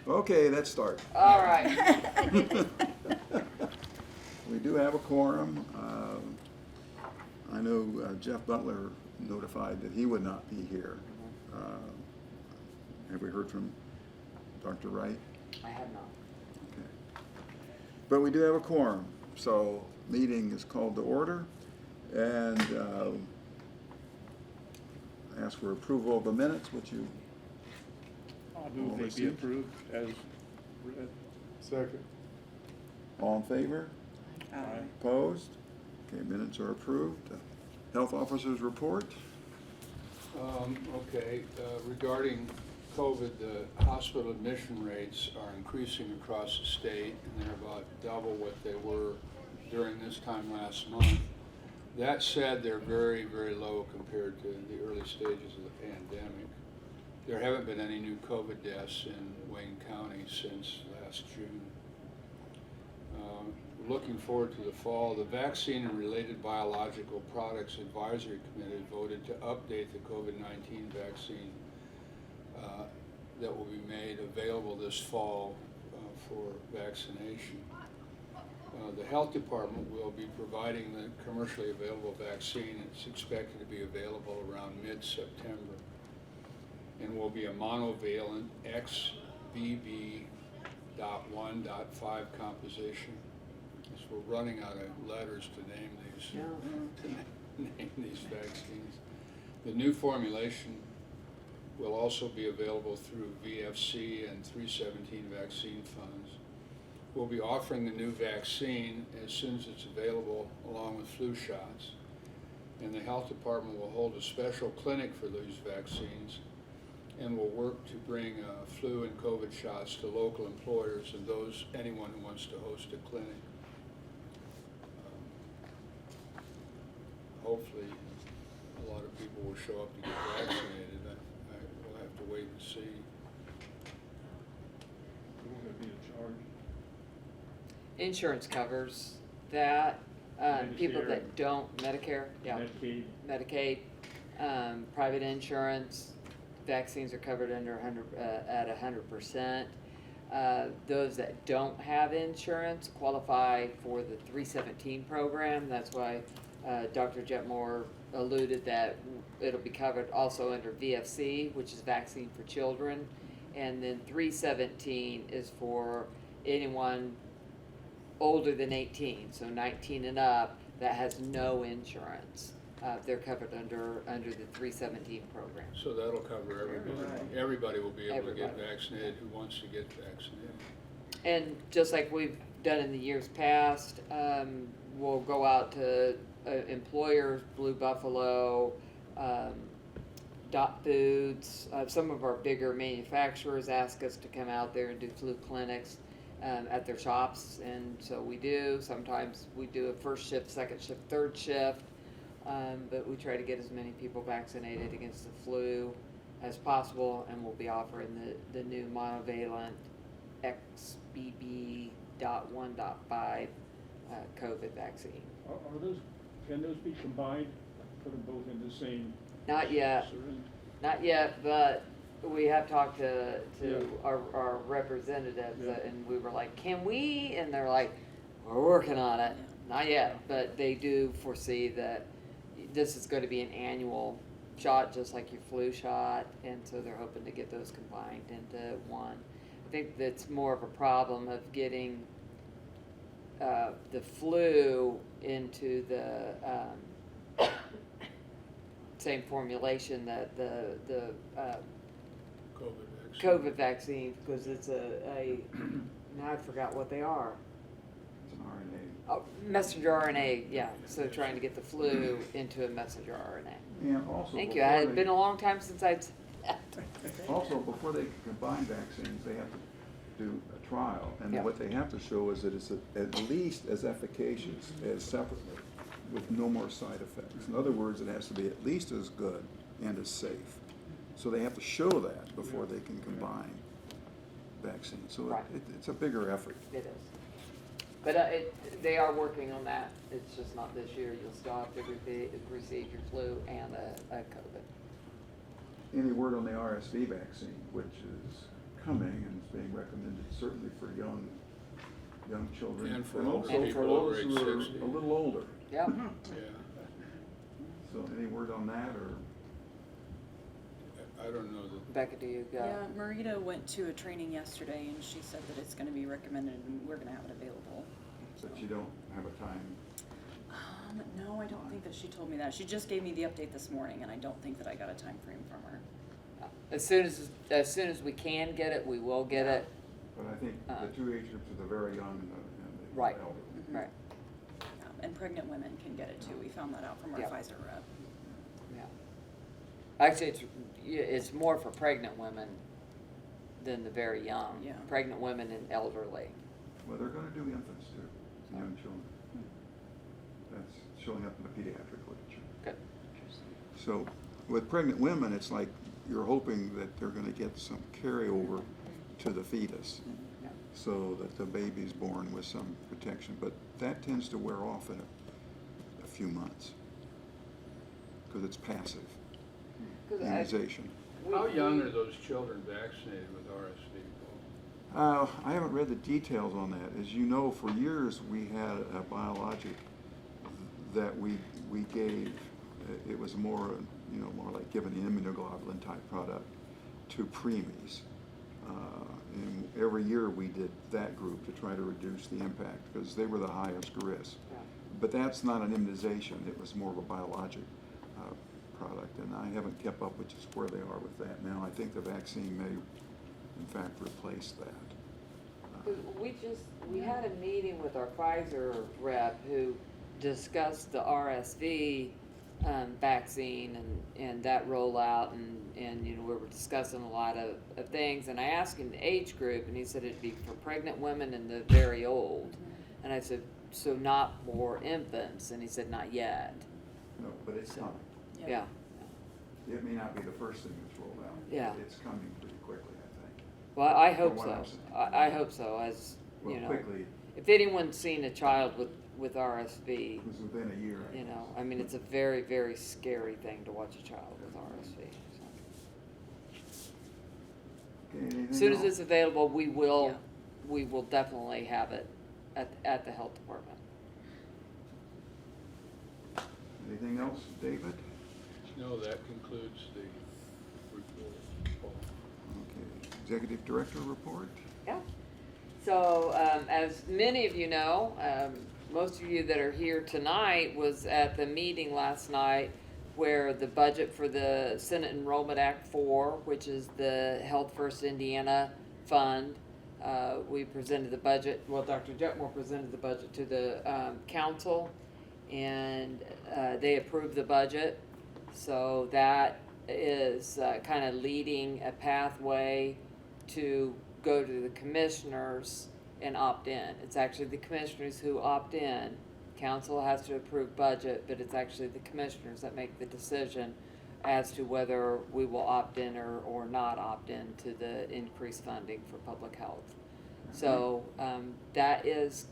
Okay, let's start. All right. We do have a quorum. I know Jeff Butler notified that he would not be here. Have we heard from Dr. Wright? I have not. Okay. But we do have a quorum, so meeting is called to order, and ask for approval of the minutes, which you I'll move they be approved as read. Second. all in favor? Aye. Opposed? Okay, minutes are approved. Health officers report? Okay, regarding COVID, the hospital admission rates are increasing across the state, and they're about double what they were during this time last month. That said, they're very, very low compared to the early stages of the pandemic. There haven't been any new COVID deaths in Wayne County since last June. Looking forward to the fall, the Vaccine and Related Biological Products Advisory Committee voted to update the COVID-19 vaccine that will be made available this fall for vaccination. The health department will be providing the commercially available vaccine. It's expected to be available around mid-September, and will be a monovalent XBB.1.5 composition. So we're running out of letters to name these vaccines. The new formulation will also be available through VFC and 317 vaccine funds. We'll be offering the new vaccine as soon as it's available, along with flu shots. And the health department will hold a special clinic for these vaccines, and will work to bring flu and COVID shots to local employers and anyone who wants to host a clinic. Hopefully, a lot of people will show up to get vaccinated. We'll have to wait and see. Won't there be a charge? Insurance covers that. People Medicare. that don't, Medicare, yeah, Medicaid. Medicaid, private insurance, vaccines are covered under 100%. Those that don't have insurance qualify for the 317 program. That's why Dr. Jetmore alluded that it'll be covered also under VFC, which is Vaccine for Children, and then 317 is for anyone older than 18, so 19 and up, that has no insurance. They're covered under the 317 program. So that'll cover everybody. Everybody. Everybody will be able to get Everybody. vaccinated who wants to get vaccinated. And just like we've done in the years past, we'll go out to employers, Blue Buffalo, Dot Foods. Some of our bigger manufacturers ask us to come out there and do flu clinics at their shops, and so we do. Sometimes we do a first shift, second shift, third shift, but we try to get as many people vaccinated against the flu as possible, and we'll be offering the new monovalent XBB.1.5 COVID vaccine. Are those, can those be combined, put them both in the same Not yet, syringe? not yet, but we have talked to Yeah. our representatives, Yeah. and we were like, can we? And they're like, we're working on it. Not yet, but they do foresee that this is going to be an annual shot, just like your flu shot, and so they're hoping to get those combined into one. I think that's more of a problem of getting the flu into the same formulation that the COVID vaccine, because it's a now I forgot what they are. It's an RNA. Oh, messenger RNA, yeah. So trying to get the flu into a messenger RNA. And also, Thank you. before It had been a long time since I'd said that. Also, before they can combine vaccines, they have to do a trial, and Yeah. what they have to show is that it's at least as efficacious as separately, with no more side effects. In other words, it has to be at least as good and as safe. So they have to show that before they can combine vaccines. So Right. it's a bigger effort. It is. But they are working on that. It's just not this year. You'll still have to receive your flu and a COVID. Any word on the RSV vaccine, which is coming and it's being recommended certainly for young children. And for also older for people over those age who are 60. a little older. Yeah. Yeah, So any word on that, or? I don't know that, Becca, do you got? Yeah, Marita went to a training yesterday and she said that it's gonna be recommended and we're gonna have it available. But you don't have a time? No, I don't think that she told me that. She just gave me the update this morning and I don't think that I got a time frame from her. As soon as we can get it, we will get it. But I think the two age groups are the very young and the Right. elderly. Right. Yeah, and pregnant women can get it too. We found that out from our Yeah. Pfizer rep. Yeah. Actually, it's more for pregnant women than the very young. Yeah. Pregnant women and elderly. Well, they're gonna do infants too, young children. That's showing up in the pediatric literature. Good. So with pregnant women, it's like you're hoping that they're gonna get some carryover to the fetus Yeah. so that the baby's born with some protection. But that tends to wear off in a few months because it's passive 'Cause immunization. how young are those children vaccinated with RSV, Paul? I haven't read the details on that. As you know, for years we had a biologic that we gave. It was more like giving an immunoglobulin type product to preemies. And every year we did that group to try to reduce the impact because they were the highest risk. Yeah. But that's not an immunization. It was more of a biologic product, and I haven't kept up with just where they are with that now. I think the vaccine may, in fact, replace that. We had a meeting with our Pfizer rep who discussed the RSV vaccine and that rollout and we were discussing a lot of things, and I asked him the age group and he said it'd be for pregnant women and the very old. And I said, so not for infants? And he said, not yet. No, but it's coming. Yeah. It may not be the first thing that's rolled out. Yeah. It's coming pretty quickly, I think. Well, I hope From what so. I've seen. I hope so, as, Well, you know, quickly, if anyone's seen a child with RSV, it was within a year. I you know, guess. I mean, it's a very, very scary thing to watch a child with RSV. Okay, anything As soon as else? it's available, Yeah. we will definitely have it at the health department. Anything else, David? No, that concludes the report, Paul. Okay, Executive Director report? Yeah. So, as many of you know, most of you that are here tonight was at the meeting last night where the budget for the Senate Enrollment Act 4, which is the Health First Indiana Fund, we presented the budget, well, Dr. Jetmore presented the budget to the council, and they approved the budget. So that is kind of leading a pathway to go to the commissioners and opt in. It's actually the commissioners who opt in. Council has to approve budget, but it's actually the commissioners that make the decision as to whether we will opt in or not opt in to the increased funding for public health. So that is,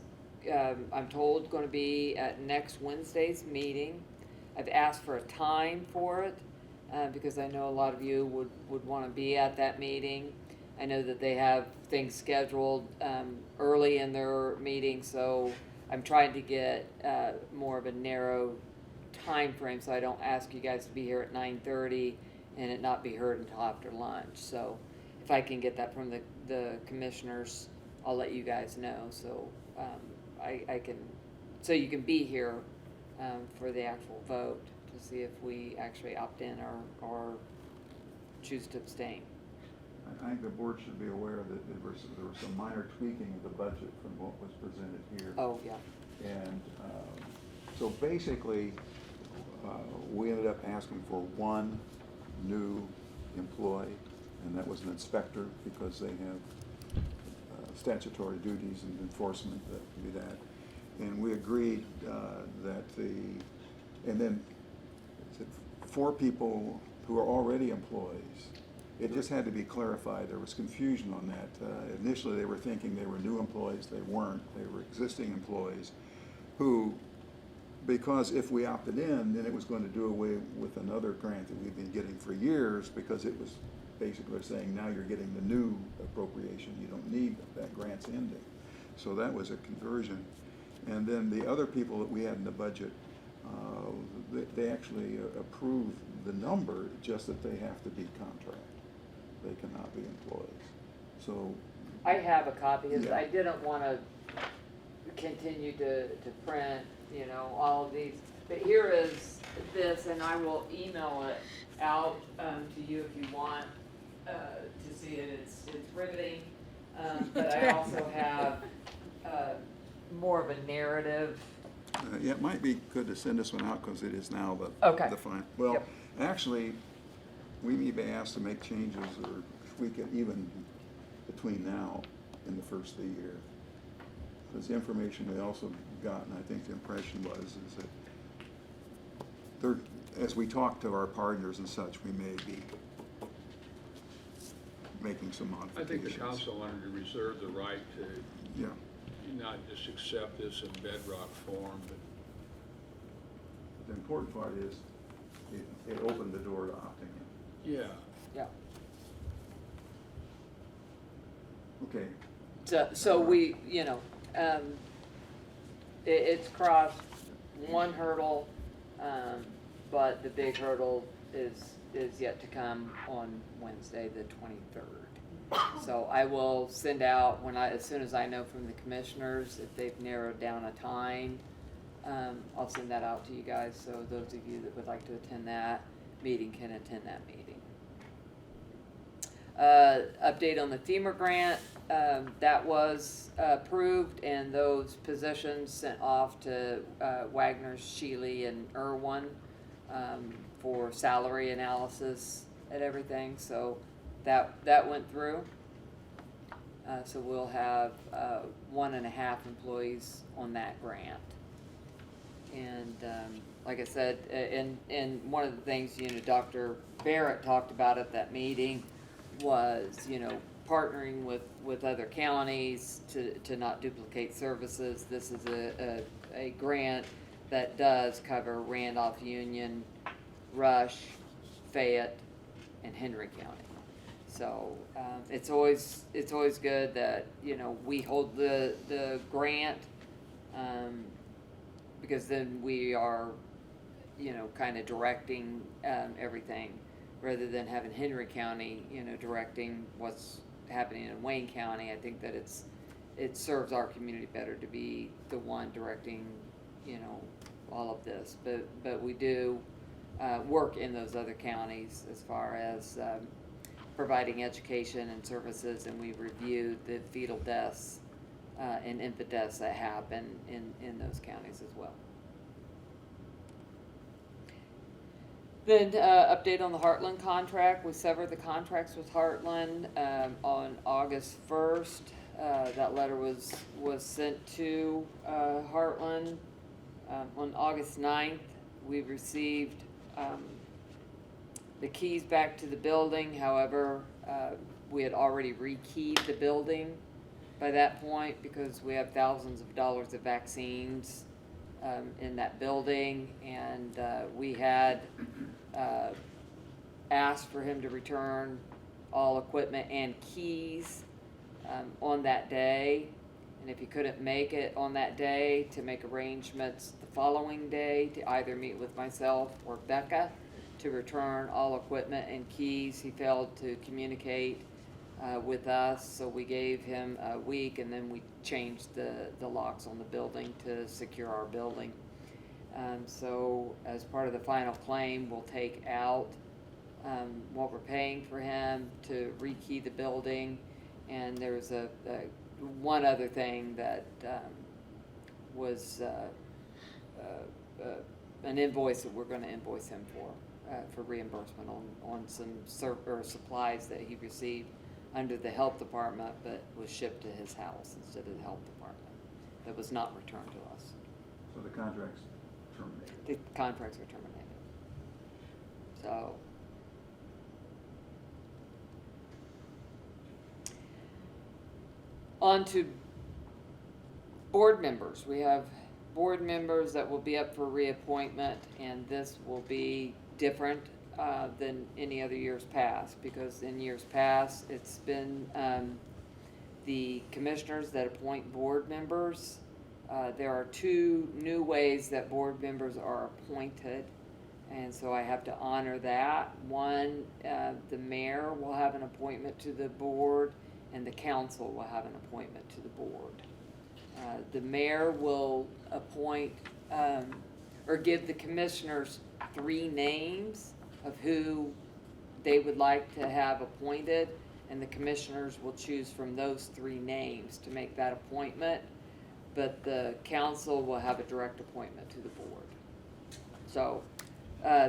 I'm told, going to be at next Wednesday's meeting. I've asked for a time for it because I know a lot of you would want to be at that meeting. I know that they have things scheduled early in their meeting, so I'm trying to get more of a narrow time frame so I don't ask you guys to be here at 9:30 and it not be heard until after lunch. So if I can get that from the commissioners, I'll let you guys know. So I can, so you can be here for the actual vote to see if we actually opt in or choose to abstain. I think the board should be aware that there was some minor tweaking of the budget from what was presented here. Oh, yeah. And so basically, we ended up asking for one new employee, and that was an inspector because they have statutory duties and enforcement that can be that. And we agreed and then 4 people who are already employees. It just had to be clarified. There was confusion on that. Initially, they were thinking they were new employees. They weren't. They were existing employees who, because if we opted in, then it was going to do away with another grant that we've been getting for years because it was basically they're saying now you're getting the new appropriation, you don't need that grant's ending. So that was a conversion. And then the other people that we had in the budget, they actually approved the number, just that they have to be contract. They cannot be employees. So, I have a copy of it. Yeah. I didn't wanna continue to print, you know, all of these. But here is this, and I will email it out, to you if you want, to see it. It's riveting. But I also have, more of a narrative. yeah, it might be good to send this one out, because it is now Okay. the final. Well, Yep. actually, we may be asked to make changes or tweak it even between now and the first of the year. Because the information we also got, and I think the impression was, is that there, as we talk to our partners and such, we may be making some I think modifications. the council wanted to reserve the right to Yeah, not just accept this in bedrock form, but the important part is it opened the door to opting in. yeah. Yeah. Okay, So we, you know, it's crossed one hurdle, but the big hurdle is yet to come on Wednesday, the 23rd. So I will send out as soon as I know from the commissioners, if they've narrowed down a time, I'll send that out to you guys, so those of you that would like to attend that meeting can attend that meeting. Update on the FEMA grant, that was approved, and those positions sent off to Wagner, Shealy, and Irwin for salary analysis and everything, so that went through. So we'll have 1.5 employees on that grant. And like I said, and one of the things, you know, Dr. Barrett talked about at that meeting was, you know, partnering with other counties to not duplicate services. This is a grant that does cover Randolph, Union, Rush, Fayette, and Henry County. So it's always good that, you know, we hold the grant, because then we are, you know, kind of directing everything, rather than having Henry County, you know, directing what's happening in Wayne County. I think that it serves our community better to be the one directing, you know, all of this. But we do work in those other counties as far as providing education and services, and we review the fetal deaths and infant deaths that happen in those counties as well. Then update on the Heartland contract. We severed the contracts with Heartland on August 1st. That letter was sent to Heartland. On August 9th, we received the keys back to the building. However, we had already rekeyed the building by that point, because we have thousands of dollars of vaccines in that building, and we had asked for him to return all equipment and keys on that day, and if he couldn't make it on that day, to make arrangements the following day to either meet with myself or Becca to return all equipment and keys. He failed to communicate with us, so we gave him a week, and then we changed the locks on the building to secure our building. So as part of the final claim, we'll take out what we're paying for him to rekey the building, and there's one other thing that was an invoice that we're going to invoice him for reimbursement on some supplies that he received under the health department, but was shipped to his house instead of the health department. That was not returned to us. so the contract's terminated. The contracts are terminated. So. On to board members. We have board members that will be up for reappointment, and this will be different than any other years past, because in years past, it's been, the commissioners that appoint board members. There are two new ways that board members are appointed, and so I have to honor that. One, the mayor will have an appointment to the board, and the council will have an appointment to the board. The mayor will appoint, or give the commissioners 3 names of who they would like to have appointed, and the commissioners will choose from those 3 names to make that appointment, but the council will have a direct appointment to the board. So,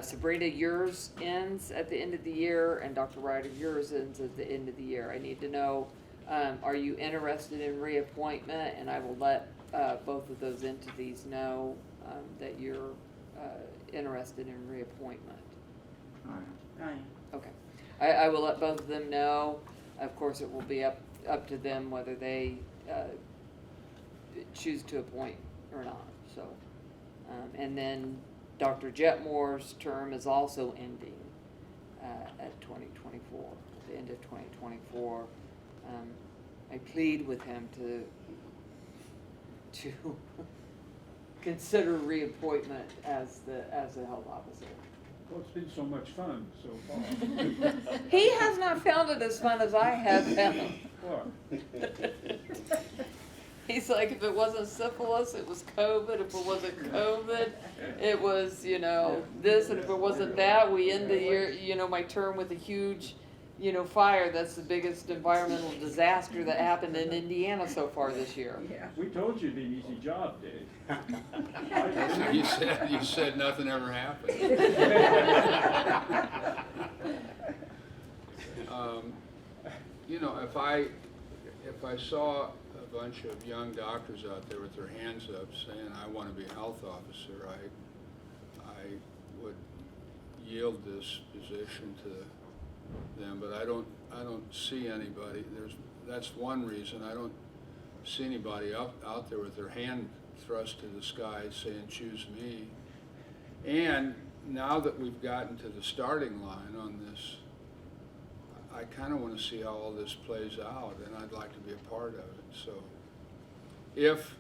Sabrina, yours ends at the end of the year, and Dr. Ryder, yours ends at the end of the year. I need to know, are you interested in reappointment? And I will let both of those entities know that you're interested in reappointment. Aye. Okay. I will let both of them know. Of course, it will be up to them whether they choose to appoint or not, so. And then Dr. Jetmore's term is also ending at 2024, at the end of 2024. I plead with him to consider reappointment as the health officer. Well, it's been so much fun so far. He has not found it as fun as I have found. What? He's like, if it wasn't syphilis, it was COVID. If it wasn't COVID, it was, this. And if it wasn't that, we end the year, my term with a huge, fire. That's the biggest environmental disaster that happened in Indiana so far this year. We told you it'd be an easy job, Dave. You said nothing ever happened. If I saw a bunch of young doctors out there with their hands up saying, I want to be a health officer, I would yield this position to them, but I don't see anybody. That's one reason. I don't see anybody out there with their hand thrust to the sky saying, choose me. And now that we've gotten to the starting line on this, I kind of want to see how all this plays out, and I'd like to be a part of it. So if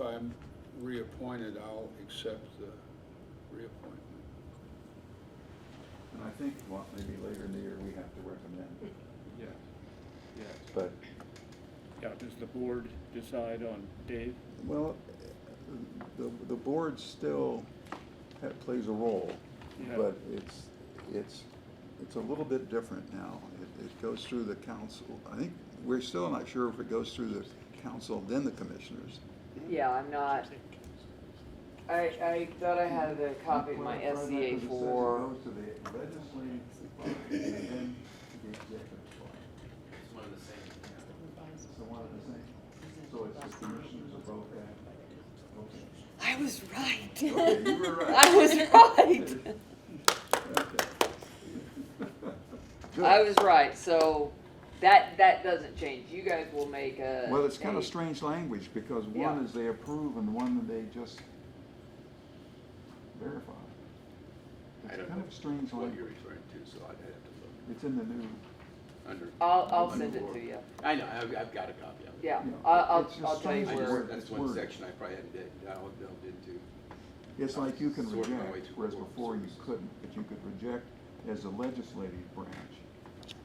I'm reappointed, I'll accept the reappointment. And I think, maybe later in the year, we have to recommend. Yes, yes. But, Yeah, does the board decide on Dave? well, the board still plays a role, Yeah. but it's a little bit different now. It goes through the council. I think we're still not sure if it goes through the council, then the commissioners. Yeah, I'm not. I thought I had a copy of my SCA for. It goes to the legislative body and then to the executive body. It's one of the same. So one of the same. So it's the commissioners of both that. Okay. I was right. Okay, you were right. I was right. Okay. Good. I was right. So that doesn't change. You guys will make a. Well, it's kind of strange language because one Yeah. is they approve and one they just verify. I It's don't kind know of strange what language. you're referring to, so I'd have to look It's in the new. under. I'll under send it board. to you. I know, I've got a copy of it. Yeah, Yeah, I'll it's just I'll tell you strange. I just, where. that's It's one worded. section I probably hadn't delved into. It's like you can Sort my way reject, through whereas board before you services. couldn't, but you could reject as a legislative branch,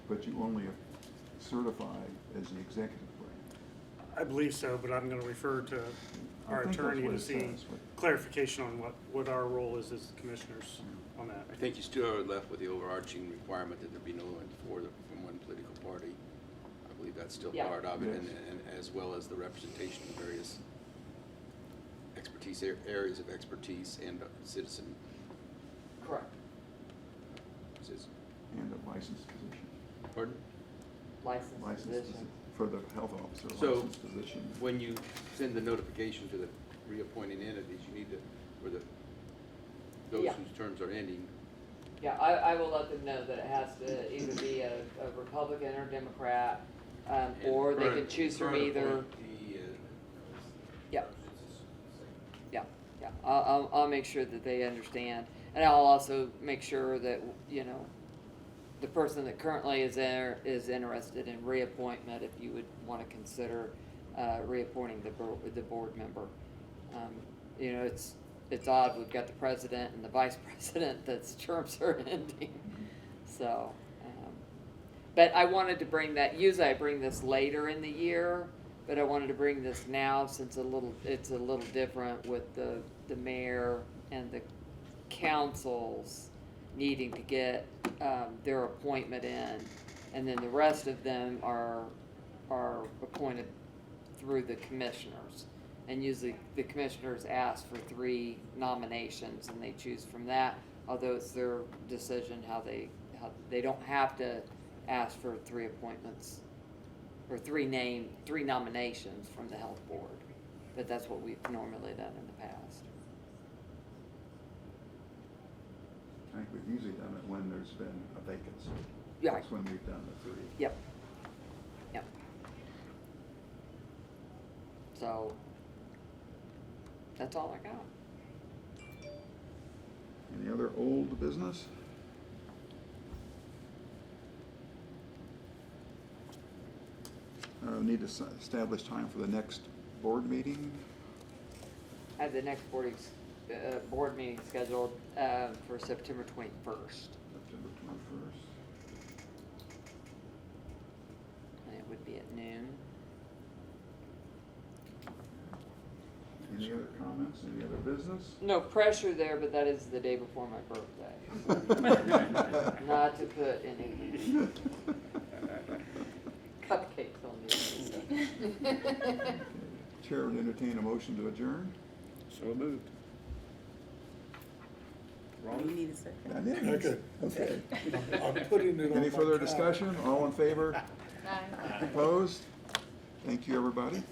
but you only certify as the executive branch. I believe so, but I'm gonna refer to I our think that's attorney what to it see says, but- clarification on what our role is as commissioners on that. I think you still are left with the overarching requirement that there be no one from one political party. I believe that's still Yeah. part of it, Yes. and as well as the representation of various expertise, areas of expertise and citizen. Correct. And a licensed position. Pardon? Licensed Licensed position. for the health officer, So, licensed position. when you send the notification to the reappointing entities, you need to, or those Yeah. whose terms are ending, Yeah, I will let them know that it has to either be a Republican or Democrat, or they can choose from either. Yeah. Yeah, Yeah, I'll make sure that they understand, and I'll also make sure that, you know, the person that currently is there is interested in reappointment, if you would wanna consider, reappointing the board member. You know, it's odd, we've got the president and the vice president that's terms are ending, so. But I wanted to bring that, usually I bring this later in the year, but I wanted to bring this now since it's a little different with the mayor and the councils needing to get, their appointment in. And then the rest of them are appointed through the commissioners. And usually the commissioners ask for 3 nominations and they choose from that, although it's their decision how they don't have to ask for 3 appointments or 3 nominations from the health board. But that's what we've normally done in the past. I think we've usually done it when there's been a vacancy. Yeah. That's when we've done the 3. Yep. Yep. So, that's all I got. Any other old business? Need to establish time for the next board meeting. I have the next board meeting scheduled for September 21st. September 21st. And it would be at noon. Any other comments, any other business? No pressure there, but that is the day before my birthday. Not to put any cupcakes on the Chair would entertain a motion to adjourn. So moved. You need a second. I did. Okay. I'm putting it on Any my further calendar. discussion? All in favor? Opposed? Thank you, everybody.